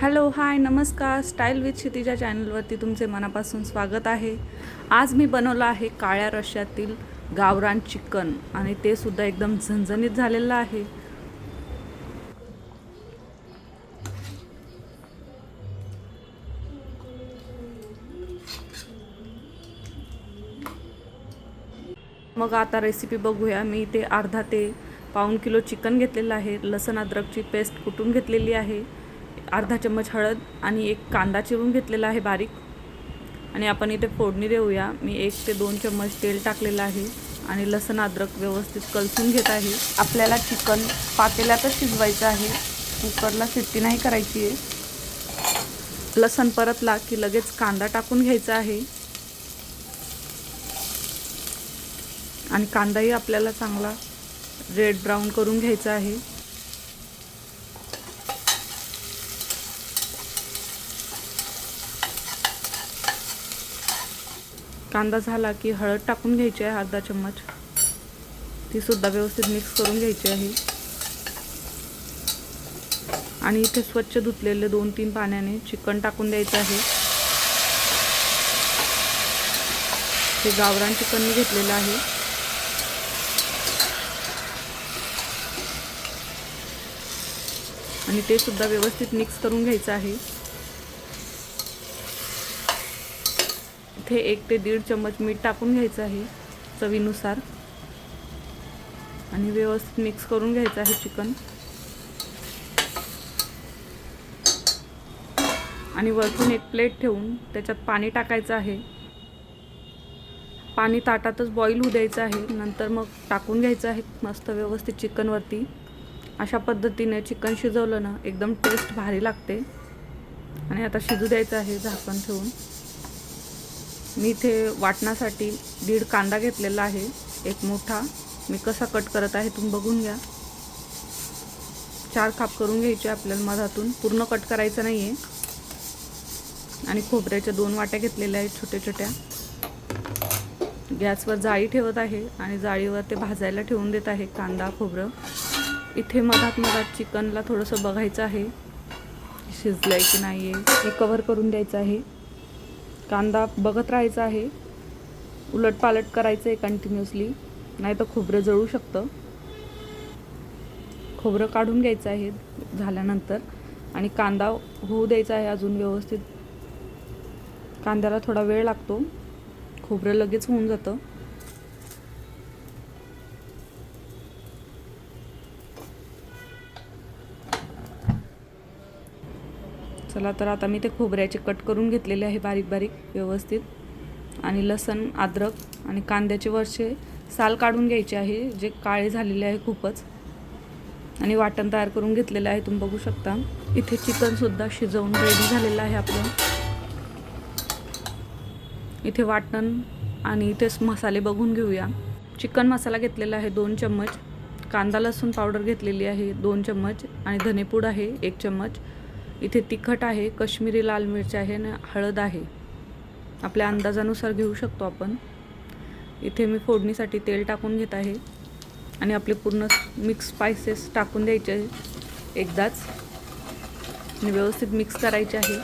Hello hi नमस्कार. Style with Kshitija चॅनलवरती तुमचे मनापासून स्वागत आहे. आज मी बनवलं आहे काळ्या रश्श्यातील गावरान चिकन आणि ते सुद्धा एकदम झणझणीत झालेलं आहे. मग आता रेसिपी बघूया. मी इथे अर्धा ते पाऊण किलो चिकन घेतलेलं आहे. लसूण अद्रकची पेस्ट कुटून घेतलेली आहे. अर्धा चम्मच हळद आणि एक कांदा चिरून घेतलेला आहे बारीक. आणि आपण इथे फोडणी देऊया. मी 1 ते 2 चम्मच तेल टाकलेलं आहे आणि लसूण अद्रक व्यवस्थित कलसून घेत आहे. आपल्याला चिकन पातेल्यातच शिजवायचं आहे, कुकरला शिट्टी नाही करायची आहे. लसूण परतला की लगेच कांदा टाकून घ्यायचा आहे आणि कांदाही आपल्याला चांगला रेड ब्राऊन करून घ्यायचा आहे. कांदा झाला की हळद टाकून घ्यायची आहे अर्धा चम्मच. ती सुद्धा व्यवस्थित मिक्स करून घ्यायची आहे. आणि इथे स्वच्छ धुतलेले 2-3 पाण्याने चिकन टाकून द्यायचं आहे. हे गावरान चिकन मी घेतलेलं आहे. आणि ते सुद्धा व्यवस्थित मिक्स करून घ्यायचं आहे. इथे 1 ते 1.5 चम्मच मीठ टाकून घ्यायचं आहे चवीनुसार आणि व्यवस्थित मिक्स करून घ्यायचं आहे चिकन. आणि वरतून एक प्लेट ठेवून त्याच्यात पाणी टाकायचं आहे. पाणी ताटातच बॉईल होऊ द्यायचं आहे. नंतर मग टाकून घ्यायचं आहे मस्त व्यवस्थित चिकनवरती. अशा पद्धतीने चिकन शिजवलं ना एकदम टेस्ट भारी लागते. आणि आता शिजू द्यायचं आहे झाकण ठेवून. मी इथे वाटण्यासाठी 1.5 कांदा घेतलेला आहे, एक मोठा. मी कसा कट करत आहे तुम्ही बघून घ्या. 4 काप करून घ्यायचे आपल्याला मधातून, पूर्ण कट करायचं नाही आहे. आणि खोबऱ्याच्या 2 वाट्या घेतलेल्या आहेत छोट्या छोट्या. गॅसवर जाळी ठेवत आहे आणि जाळीवर ते भाजायला ठेवून देत आहे कांदा खोबरं. इथे मधात चिकनला थोडंसं बघायचं आहे शिजलंय की नाही आहे. हे कव्हर करून द्यायचं आहे. कांदा बघत राहायचा आहे, उलटपालट करायचं आहे कंटिन्युअसली, नाही तर खोबरं जळू शकतं. खोबरं काढून घ्यायचं आहे झाल्यानंतर. आणि कांदा होऊ द्यायचा आहे अजून व्यवस्थित. कांद्याला थोडा वेळ लागतो, खोबरं लगेच होऊन जातं. चला तर आता मी ते खोबऱ्याचे कट करून घेतलेले आहे बारीक बारीक व्यवस्थित. आणि लसूण अद्रक आणि कांद्याचे वरचे साल काढून घ्यायचे आहे जे काळे झालेले आहे खूपच. आणि वाटण तयार करून घेतलेलं आहे तुम्ही बघू शकता. इथे चिकनसुद्धा शिजवून रेडी झालेलं आहे आपलं. इथे वाटण आणि इथेच मसाले बघून घेऊया. चिकन मसाला घेतलेला आहे 2 चम्मच, कांदा लसूण पावडर घेतलेली आहे 2 चम्मच आणि धनेपूड आहे 1 चम्मच. इथे तिखट आहे, काश्मीरी लाल मिरच आहे आणि हळद आहे. आपल्या अंदाजानुसार घेऊ शकतो आपण. इथे मी फोडणीसाठी तेल टाकून घेत आहे आणि आपले पूर्ण मिक्स स्पाइसेस टाकून द्यायचे एकदाच आणि व्यवस्थित मिक्स करायचे आहे.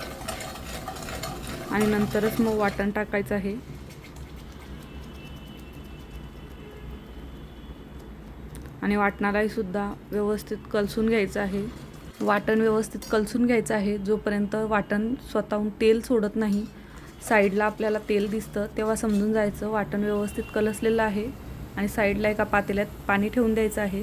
आणि नंतरच मग वाटण टाकायचं आहे. आणि वाटणालाही सुद्धा व्यवस्थित कलसून घ्यायचं आहे. वाटण व्यवस्थित कलसून घ्यायचं आहे जोपर्यंत वाटण स्वतःहून तेल सोडत नाही. साईडला आपल्याला तेल दिसतं तेव्हा समजून जायचं वाटण व्यवस्थित कलसलेलं आहे. आणि साईडला एका पातेल्यात पाणी ठेवून द्यायचं आहे.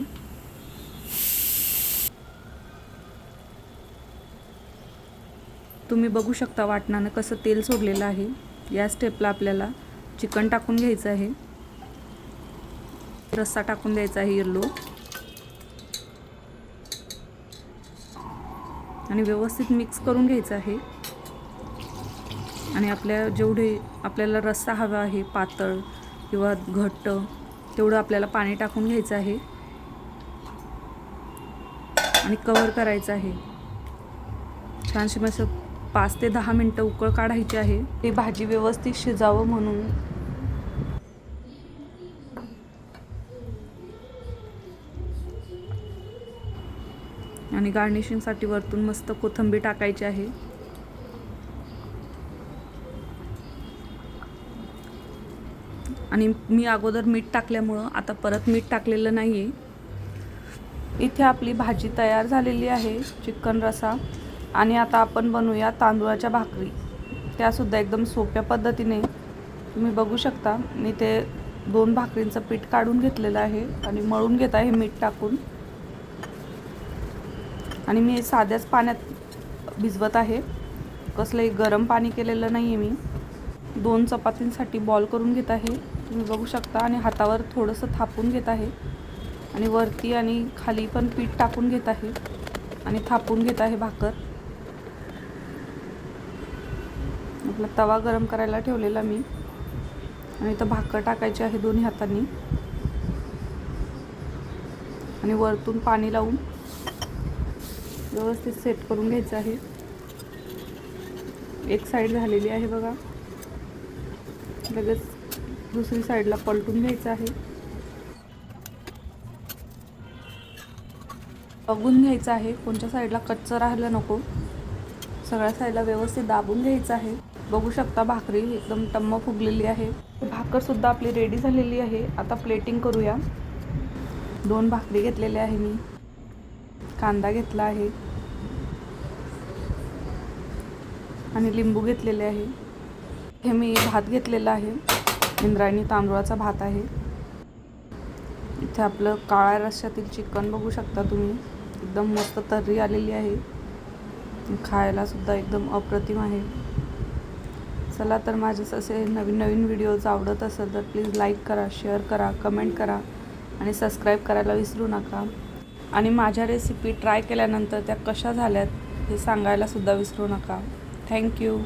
तुम्ही बघू शकता वाटणानं कसं तेल सोडलेलं आहे. या स्टेपला आपल्याला चिकन टाकून घ्यायचं आहे. रस्सा टाकून द्यायचा आहे येलो. आणि व्यवस्थित मिक्स करून घ्यायचं आहे. आणि जेवढे आपल्याला रस्सा हवा आहे पातळ किंवा घट्ट तेवढं आपल्याला पाणी टाकून घ्यायचं आहे. आणि कव्हर करायचं आहे. छानशी मस्त 5 ते 10 मिनटं उकळ काढायची आहे. ती भाजी व्यवस्थित शिजावं म्हणून. आणि गार्निशिंगसाठी वरतून मस्त कोथिंबीर टाकायची आहे. आणि मी अगोदर मीठ टाकल्यामुळं आता परत मीठ टाकलेलं नाही आहे. इथे आपली भाजी तयार झालेली आहे, चिकन रस्सा. आणि आता आपण बनवूया तांदूळाच्या भाकरी. त्यासुद्धा एकदम सोप्या पद्धतीने. तुम्ही बघू शकता मी ते 2 भाकरींचं पीठ काढून घेतलेलं आहे आणि मळून घेत आहे मीठ टाकून. आणि मी साध्याच पाण्यात भिजवत आहे, कसलंही गरम पाणी केलेलं नाही आहे मी. 2 चपातींसाठी बॉल करून घेत आहे, तुम्ही बघू शकता. आणि हातावर थोडंसं थापून घेत आहे आणि वरती आणि खाली पण पीठ टाकून घेत आहे आणि थापून घेत आहे भाकर. आपला तवा गरम करायला ठेवलेला मी आणि इथं भाकर टाकायची आहे दोन्ही हातांनी आणि वरतून पाणी लावून व्यवस्थित सेट करून घ्यायचं आहे. एक साईड झालेली आहे बघा, लगेच दुसरी साईडला पलटून घ्यायचं आहे. बघून घ्यायचं आहे कोणत्या साईडला कच्चं राहिलं नको. सगळ्या साईडला व्यवस्थित दाबून घ्यायचं आहे. बघू शकता भाकरी एकदम टम्म फुगलेली आहे. भाकरसुद्धा आपली रेडी झालेली आहे. आता प्लेटिंग करूया. 2 भाकरी घेतलेल्या आहे मी, कांदा घेतला आहे आणि लिंबू घेतलेले आहे. हे मी भात घेतलेला आहे, इंद्रायणी तांदूळाचा भात आहे. इथे आपलं काळ्या रश्श्यातील चिकन बघू शकता तुम्ही, एकदम मस्त तर्री आलेली आहे. खायला सुद्धा एकदम अप्रतिम आहे. चला तर माझे असे नवीन व्हिडिओज आवडत असेल तर प्लीज लाईक करा, शेअर करा, कमेंट करा आणि सबस्क्राईब करायला विसरू नका. आणि माझ्या रेसिपी ट्राय केल्यानंतर त्या कशा झाल्यात हे सांगायला सुद्धा विसरू नका. थँक्यू.